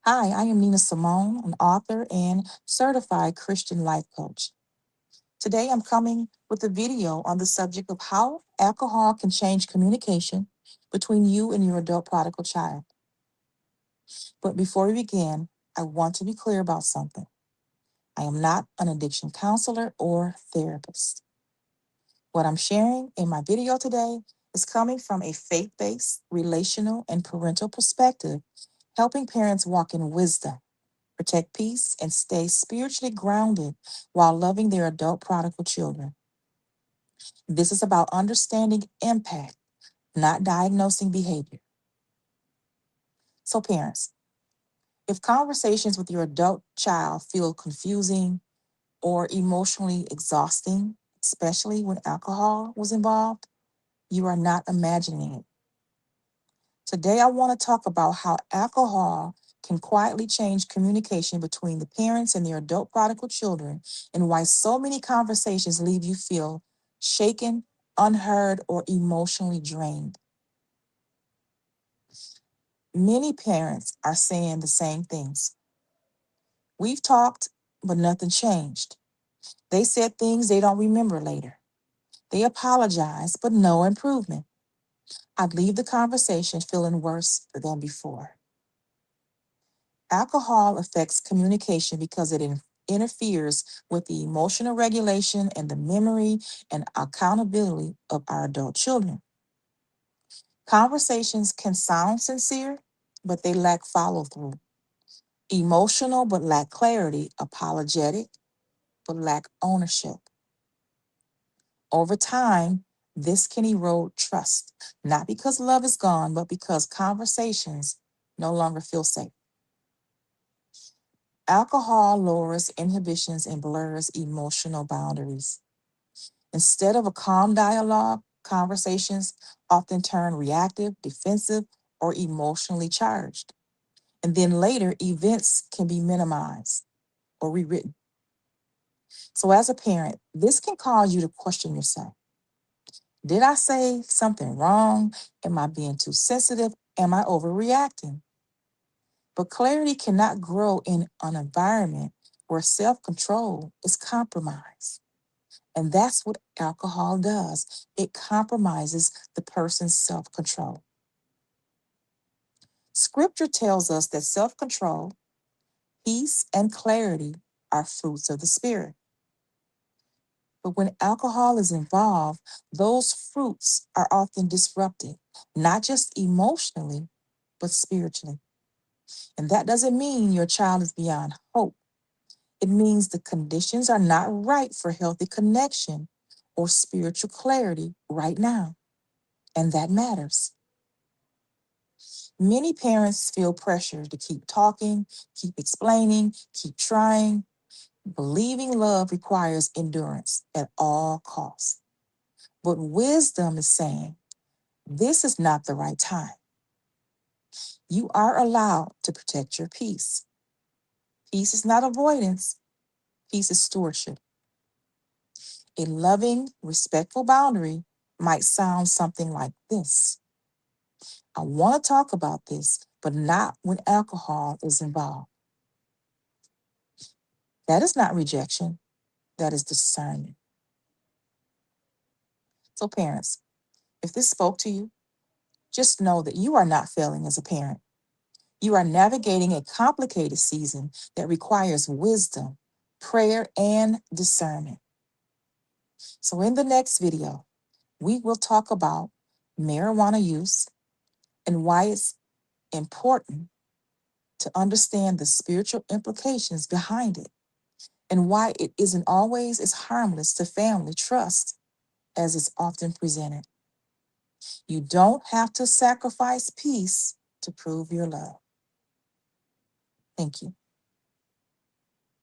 Hi, I am Nina Simone, an author and certified Christian life coach. Today I'm coming with a video on the subject of how alcohol can change communication between you and your adult prodigal child. But before we begin, I want to be clear about something. I am not an addiction counselor or therapist. What I'm sharing in my video today is coming from a faith based, relational, and parental perspective, helping parents walk in wisdom, protect peace, and stay spiritually grounded while loving their adult prodigal children. This is about understanding impact, not diagnosing behavior. So, parents, if conversations with your adult child feel confusing or emotionally exhausting, especially when alcohol was involved, you are not imagining it. Today, I want to talk about how alcohol can quietly change communication between the parents and their adult prodigal children, and why so many conversations leave you feel shaken, unheard, or emotionally drained. Many parents are saying the same things. We've talked, but nothing changed. They said things they don't remember later. They apologize, but no improvement. I'd leave the conversation feeling worse than before. Alcohol affects communication because it interferes with the emotional regulation and the memory and accountability of our adult children. Conversations can sound sincere, but they lack follow through. Emotional, but lack clarity. Apologetic, but lack ownership. Over time, this can erode trust, not because love is gone, but because conversations no longer feel safe. Alcohol lowers inhibitions and blurs emotional boundaries. Instead of a calm dialogue, conversations often turn reactive, defensive, or emotionally charged. And then later, events can be minimized or rewritten. So, as a parent, this can cause you to question yourself. Did I say something wrong? Am I being too sensitive? Am I overreacting? But clarity cannot grow in an environment where self control is compromised. And that's what alcohol does. It compromises the person's self control. Scripture tells us that self control, peace, and clarity are fruits of the Spirit. But when alcohol is involved, those fruits are often disrupted, not just emotionally, but spiritually. And that doesn't mean your child is beyond hope. It means the conditions are not right for healthy connection or spiritual clarity right now. And that matters. Many parents feel pressure to keep talking, keep explaining, keep trying. Believing love requires endurance at all costs. But wisdom is saying, this is not the right time. You are allowed to protect your peace. Peace is not avoidance, peace is stewardship. A loving, respectful boundary might sound something like this: I want to talk about this, but not when alcohol is involved. That is not rejection, that is discernment. So, parents, if this spoke to you, just know that you are not failing as a parent. You are navigating a complicated season that requires wisdom, prayer, and discernment. So, in the next video, we will talk about marijuana use and why it's important to understand the spiritual implications behind it, and why it isn't always as harmless to family trust as it's often presented. You don't have to sacrifice peace to prove your love. Thank you.